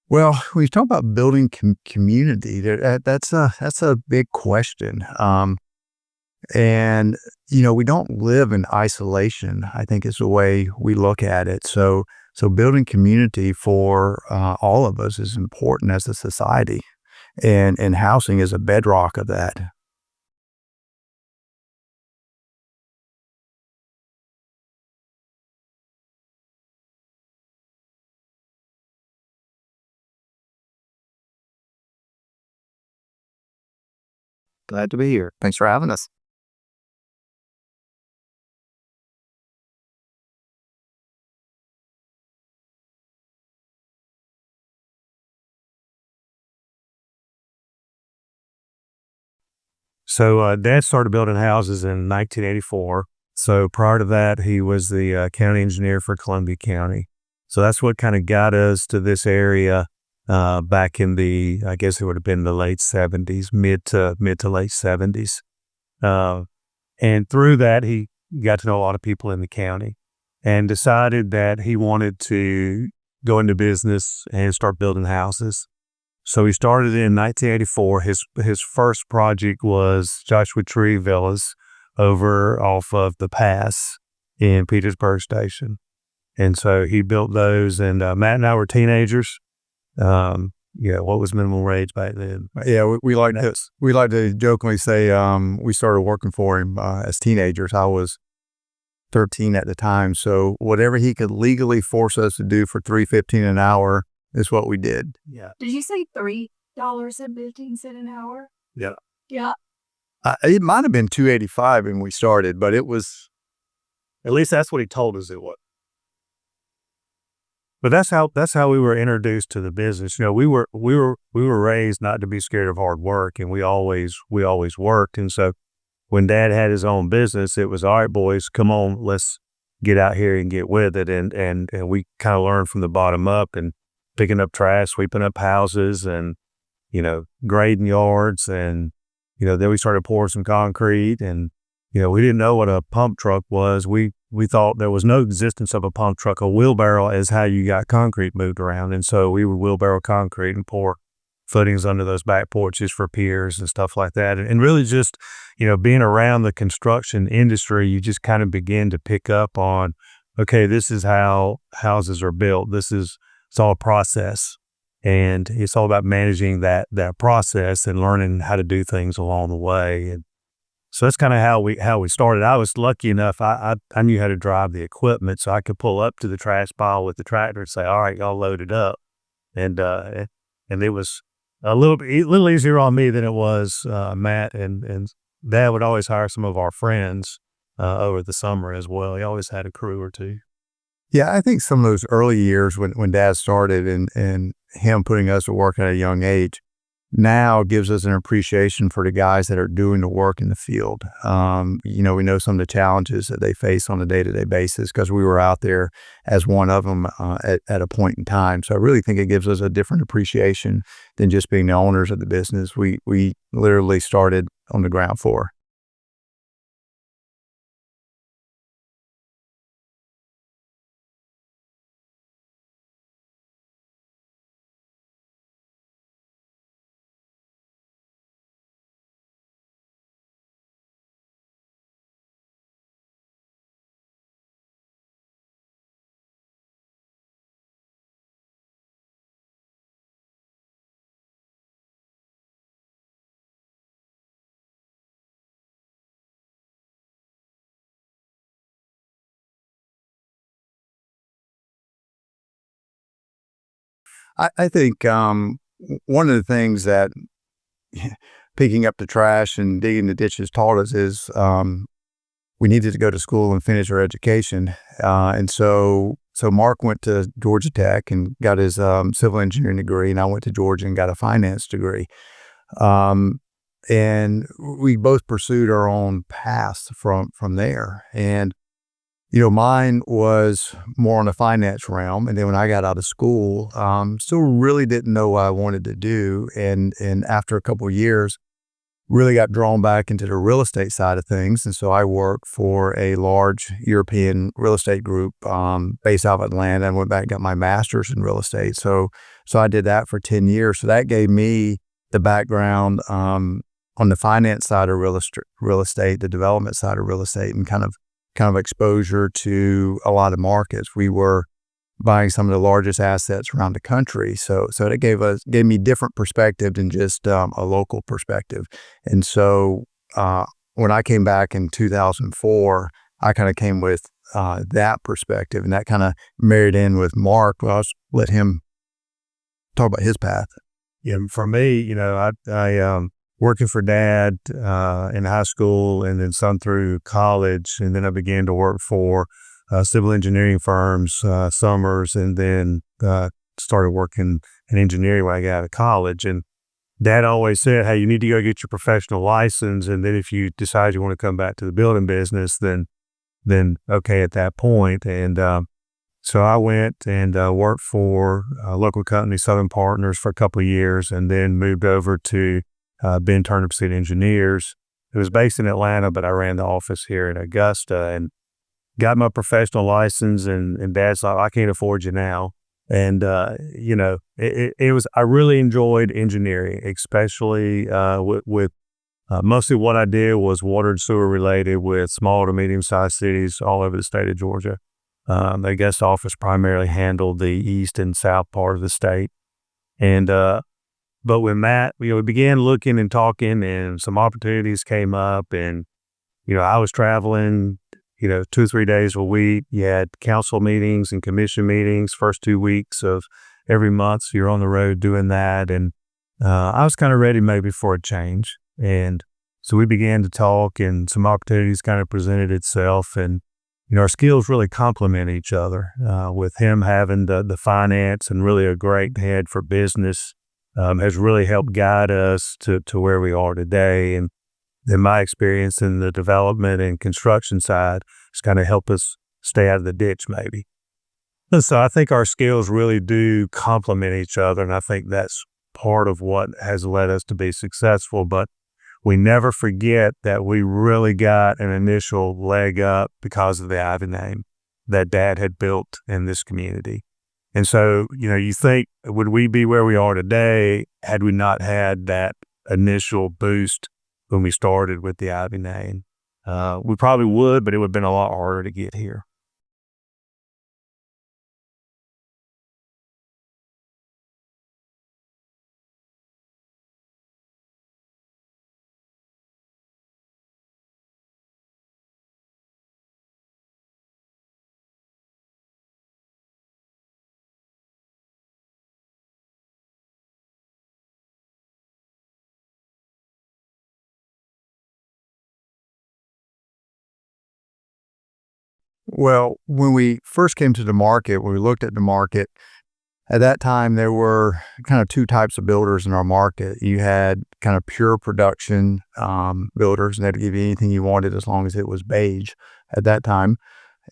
Well, when you talk about building community, that's a big question. And we don't live in isolation, I think is the way we look at it. So building community for all of us is important as a society, and housing is a bedrock of that. Glad to be here. Thanks for having us. So, Dad started building houses in 1984. So prior to that, he was the county engineer for Columbia County. So that's what kind of got us to this area back in I guess it would have been the late 70s, mid to late 70s. Uh, and through that, he got to know a lot of people in the county and decided that he wanted to go into business and start building houses. So he started in 1984. His first project was Joshua Tree Villas over off of the pass in Petersburg Station. And so he built those, and Matt and I were teenagers. Yeah, what was minimum wage back then? Yeah, we like to jokingly say we started working for him as teenagers. I was 13 at the time, so whatever he could legally force us to do for $3.15 an hour is what we did. Yeah. Did you say $3.15 an hour? Yeah. Yeah. It might have been 285 when we started, but it was. At least that's what he told us it was. But that's how we were introduced to the business. We were raised not to be scared of hard work, and we always worked. And so when Dad had his own business, it was, all right, boys, come on, let's get out here and get with it. And we kind of learned from the bottom up, and picking up trash, sweeping up houses, and grading yards, and then we started pouring some concrete, and we didn't know what a pump truck was. We thought there was no existence of a pump truck. A wheelbarrow is how you got concrete moved around, and so we would wheelbarrow concrete and pour footings under those back porches for piers and stuff like that. And really just being around the construction industry, you just kind of begin to pick up on, okay, this is how houses are built. It's all a process, and it's all about managing that process and learning how to do things along the way. And so that's kind of how we started. I was lucky enough. I knew how to drive the equipment, so I could pull up to the trash pile with the tractor and say, "All right, y'all load it up," and it was a little easier on me than it was Matt, and Dad would always hire some of our friends over the summer as well. He always had a crew or two. Yeah, I think some of those early years when Dad started, and him putting us to work at a young age now gives us an appreciation for the guys that are doing the work in the field. We know some of the challenges that they face on a day-to-day basis because we were out there as one of them at a point in time. So I really think it gives us a different appreciation than just being the owners of the business. We literally started on the ground floor. I think one of the things that picking up the trash and digging the ditches taught us is we needed to go to school and finish our education. And so Mark went to Georgia Tech and got his civil engineering degree, and I went to Georgia and got a finance degree. Um, and we both pursued our own paths from there. And mine was more on the finance realm. And then when I got out of school, still really didn't know what I wanted to do. And after a couple of years, really got drawn back into the real estate side of things. And so I worked for a large European real estate group based out of Atlanta, and went back and got my master's in real estate. So I did that for 10 years. So that gave me the background on the finance side of real estate, the development side of real estate, and kind of exposure to a lot of markets. We were buying some of the largest assets around the country. So it gave me different perspective than just a local perspective. And so when I came back in 2004, I kind of came with that perspective, and that kind of married in with Mark. Well, I'll let him talk about his path. Yeah, for me, I working for Dad in high school, and then some through college, and then I began to work for civil engineering firms, summers, and then started working in engineering when I got out of college. And Dad always said, hey, you need to go get your professional license, and then if you decide you want to come back to the building business, then okay at that point. And so I went and worked for a local company, Southern Partners, for a couple of years, and then moved over to Ben Turner City Engineers. It was based in Atlanta, but I ran the office here in Augusta, and got my professional license, and Dad's like, I can't afford you now. And, it was, I really enjoyed engineering, especially with mostly what I did was water and sewer related with small to medium-sized cities all over the state of Georgia. The guest office primarily handled the east and south part of the state. And, but when Matt, we began looking and talking, and some opportunities came up, and, I was traveling 2 or 3 days a week. You had council meetings and commission meetings first 2 weeks of every month. So you're on the road doing that. And I was kind of ready maybe for a change. And so we began to talk, and some opportunities kind of presented itself. And, our skills really complement each other, with him having the finance and really a great head for business, has really helped guide us to where we are today. And in my experience in the development and construction side, it's kind of helped us stay out of the ditch maybe. And so I think our skills really do complement each other, and I think that's part of what has led us to be successful. But we never forget that we really got an initial leg up because of the Ivey name that Dad had built in this community. And so, you think, would we be where we are today had we not had that initial boost when we started with the Ivey name? We probably would, but it would have been a lot harder to get here. Well, when we first came to the market, when we looked at the market, at that time, there were kind of two types of builders in our market. You had kind of pure production builders, and they'd give you anything you wanted as long as it was beige at that time.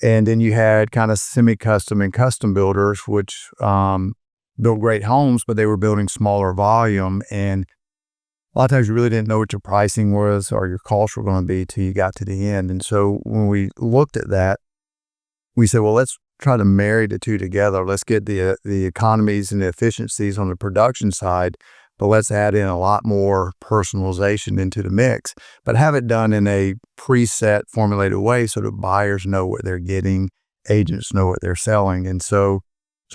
And then you had kind of semi-custom and custom builders, which built great homes, but they were building smaller volume. And a lot of times you really didn't know what your pricing was or your costs were going to be till you got to the end. And so when we looked at that, we said, well, let's try to marry the two together. Let's get the economies and the efficiencies on the production side, but let's add in a lot more personalization into the mix, but have it done in a preset, formulated way so that buyers know what they're getting, agents know what they're selling. And so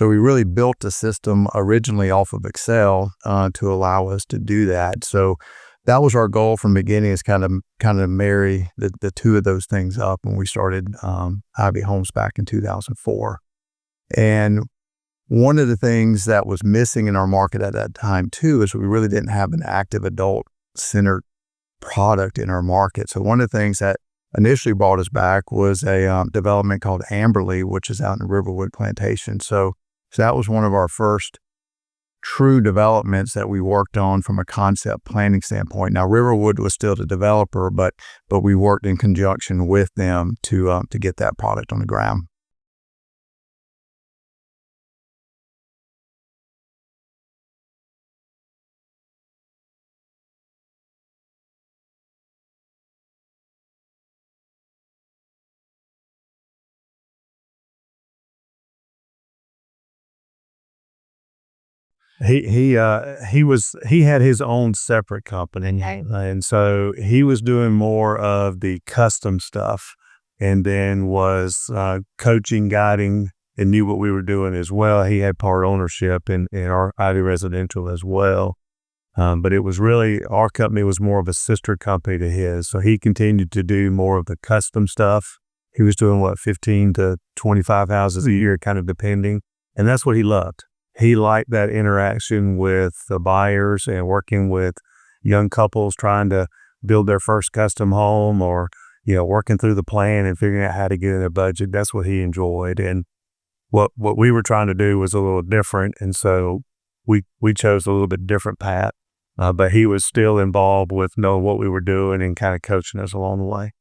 we really built the system originally off of Excel to allow us to do that. So that was our goal from the beginning, is kind of marry the two of those things up when we started Ivey Homes back in 2004. And one of the things that was missing in our market at that time too is we really didn't have an active adult-centered product in our market. So one of the things that initially brought us back was a development called Amberley, which is out in Riverwood Plantation. So that was one of our first true developments that we worked on from a concept planning standpoint. Now, Riverwood was still the developer, but we worked in conjunction with them to get that product on the ground. He had his own separate company, Okay. and so he was doing more of the custom stuff, and then was coaching, guiding, and knew what we were doing as well. He had part ownership in our Ivey Residential as well. But it was really, our company was more of a sister company to his. So he continued to do more of the custom stuff. He was doing 15 to 25 houses a year, kind of depending. And that's what he loved. He liked that interaction with the buyers and working with young couples trying to build their first custom home, or, working through the plan and figuring out how to get in a budget. That's what he enjoyed. And what we were trying to do was a little different. And so we chose a little bit different path. But he was still involved with knowing what we were doing and kind of coaching us along the way.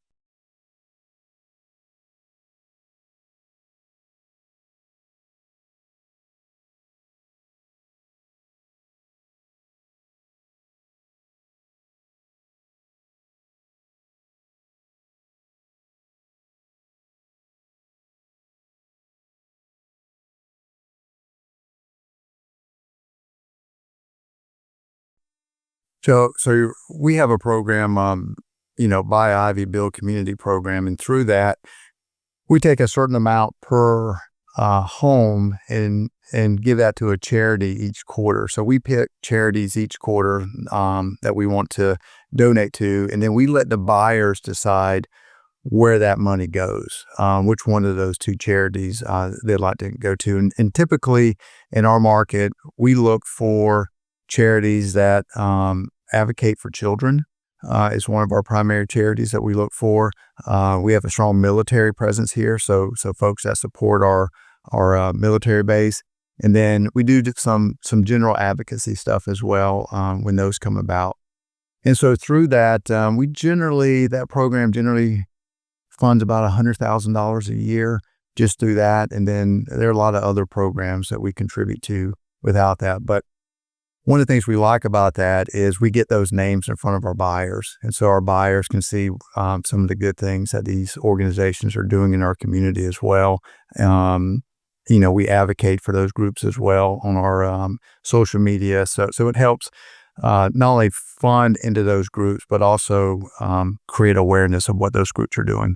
So we have a program, by Ivy Build Community Program, and through that, we take a certain amount per home and give that to a charity each quarter. So we pick charities each quarter that we want to donate to, and then we let the buyers decide where that money goes, which one of those two charities they'd like to go to. And typically in our market, we look for charities that advocate for children. Is one of our primary charities that we look for. We have a strong military presence here, so folks that support our military base, and then we do some general advocacy stuff as well when those come about. And so through that, that program generally funds about $100,000 a year just through that, and then there are a lot of other programs that we contribute to without that. But one of the things we like about that is we get those names in front of our buyers. And so our buyers can see some of the good things that these organizations are doing in our community as well. We advocate for those groups as well on our social media. So it helps not only fund into those groups, but also create awareness of what those groups are doing.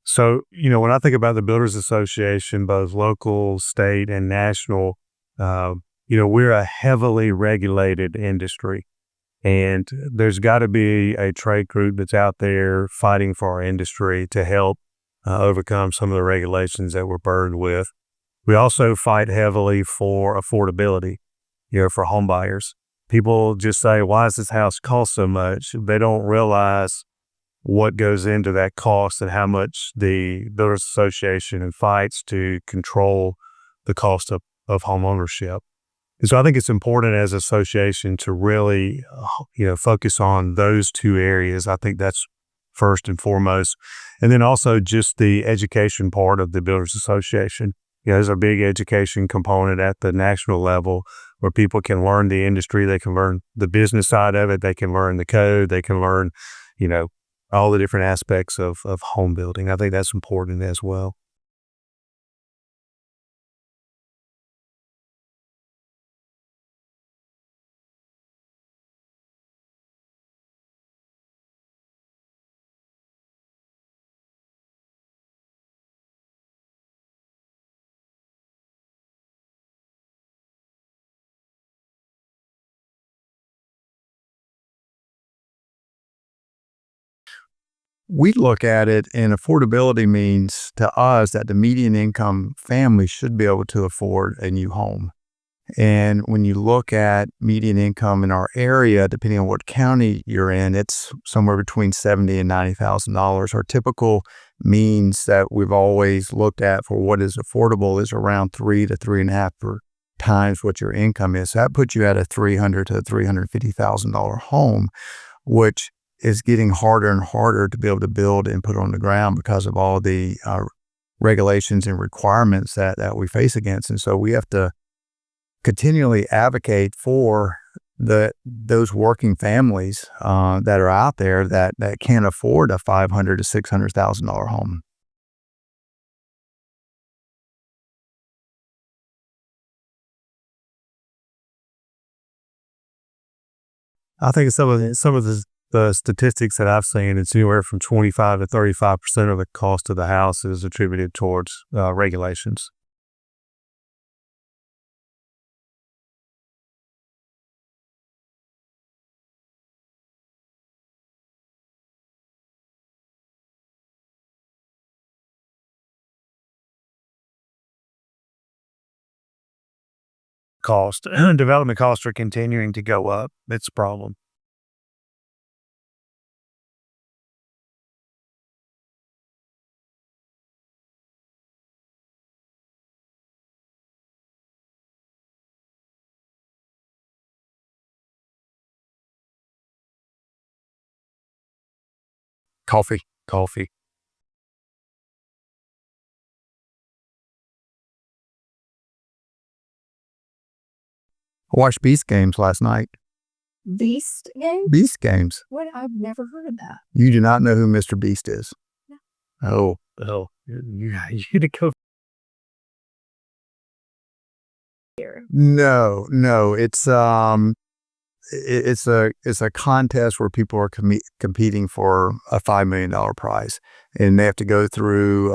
So, when I think about the Builders Association, both local, state, and national, uh, we're a heavily regulated industry. And there's got to be a trade group that's out there fighting for our industry to help overcome some of the regulations that we're burdened with. We also fight heavily for affordability, for home buyers. People just say, why does this house cost so much? They don't realize what goes into that cost and how much the Builders Association fights to control the cost of home ownership. And so I think it's important as an association to really, focus on those two areas. I think that's first and foremost. And then also just the education part of the Builders Association. There's a big education component at the national level where people can learn the industry. They can learn the business side of it. They can learn the code. They can learn, all the different aspects of home building. I think that's important as well. we look at it, and affordability means to us that the median income family should be able to afford a new home. And when you look at median income in our area, depending on what county you're in, it's somewhere between $70,000 and $90,000. Our typical means that we've always looked at for what is affordable is around 3 to 3.5 times what your income is. So that puts you at a $300,000 to $350,000 home, which is getting harder and harder to be able to build and put on the ground because of all the regulations and requirements that we face against. And so we have to continually advocate for those working families that are out there that can't afford a $500,000 to $600,000 home. I think some of the statistics that I've seen, it's anywhere from 25 to 35% of the cost of the house is attributed towards regulations. Development costs are continuing to go up. It's a problem. Coffee. I watched Beast games last night. Beast game? Beast games. What? I've never heard of that. You do not know who Mr. Beast is? No. Oh, You to go. no. It's a contest where people are competing for a $5 million prize, and they have to go through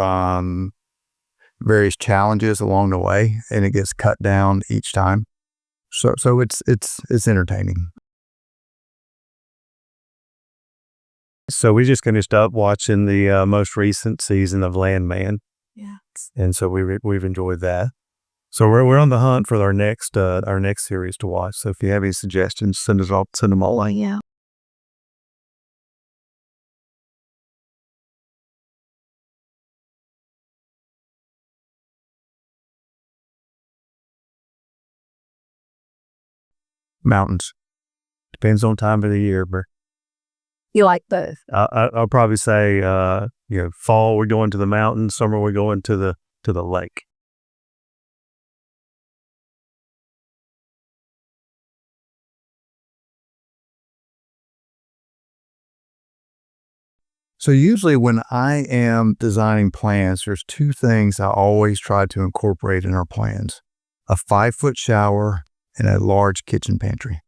various challenges along the way, and it gets cut down each time. So it's entertaining. So we just finished up watching the most recent season of Landman, Yeah. and so we've enjoyed that. So we're on the hunt for our next series to watch. So if you have any suggestions, send them all. Oh, yeah. Mountains. Depends on time of the year, but You like both? I'll probably say fall we're going to the mountains, summer we're going to the lake. So usually when I am designing plans, there's two things I always try to incorporate in our plans: a 5-foot shower and a large kitchen pantry.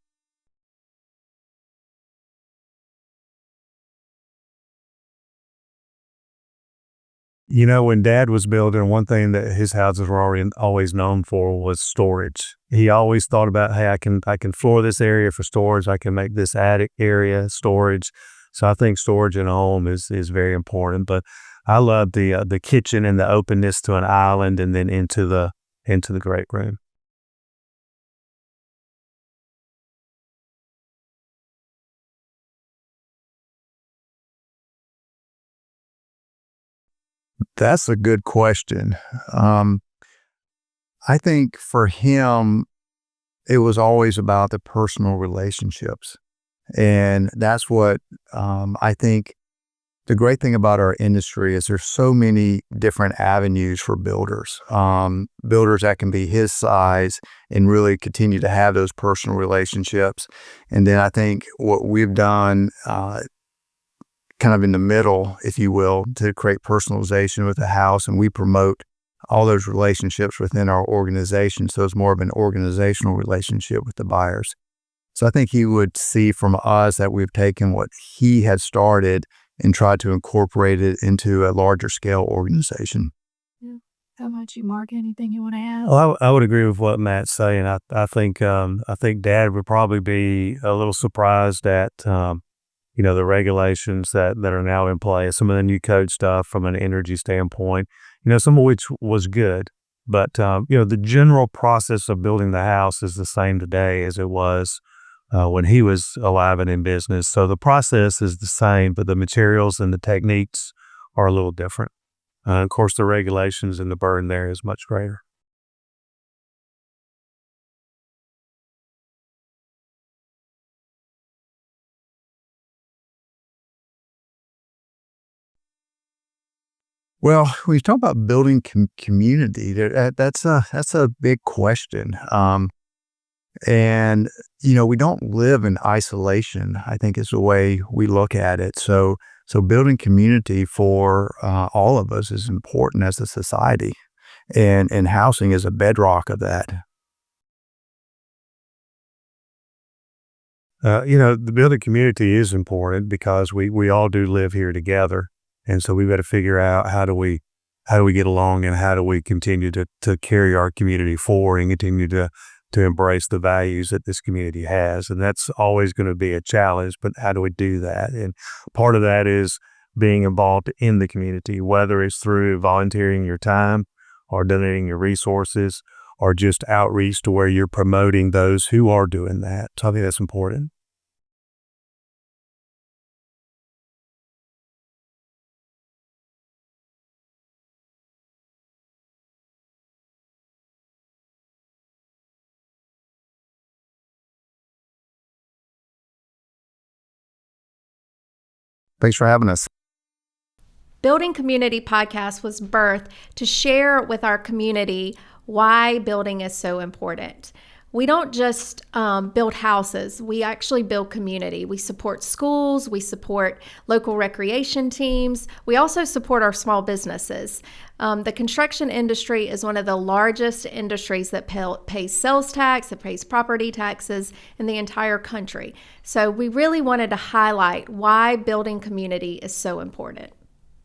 When Dad was building, one thing that his houses were always known for was storage. He always thought about, hey, I can floor this area for storage. I can make this attic area storage. So I think storage in a home is very important. But I love the kitchen and the openness to an island, and then into the great room. That's a good question. I think for him, it was always about the personal relationships. And that's what I think the great thing about our industry is there's so many different avenues for builders. Builders that can be his size and really continue to have those personal relationships. And then I think what we've done kind of in the middle, if you will, to create personalization with the house, and we promote all those relationships within our organization. So it's more of an organizational relationship with the buyers. So I think he would see from us that we've taken what he had started and tried to incorporate it into a larger scale organization. Yeah. How about you, Mark? Anything you want to add? Well, I would agree with what Matt's saying. I think Dad would probably be a little surprised at the regulations that are now in place, some of the new code stuff from an energy standpoint, some of which was good. But, the general process of building the house is the same today as it was when he was alive and in business. So the process is the same, but the materials and the techniques are a little different. Of course, the regulations and the burden there is much greater. Well, when you talk about building community, that's a big question. And we don't live in isolation, I think is the way we look at it. So building community for all of us is important as a society, and housing is a bedrock of that. The building community is important because we all do live here together. And so we've got to figure out how do we get along, and how do we continue to carry our community forward and continue to embrace the values that this community has. And that's always going to be a challenge, but how do we do that? And part of that is being involved in the community, whether it's through volunteering your time or donating your resources or just outreach to where you're promoting those who are doing that. So I think that's important. Thanks for having us. Building Community Podcast was birthed to share with our community why building is so important. We don't just build houses, we actually build community. We support schools, we support local recreation teams, we also support our small businesses. The construction industry is one of the largest industries that pays sales tax, that pays property taxes in the entire country. So we really wanted to highlight why building community is so important.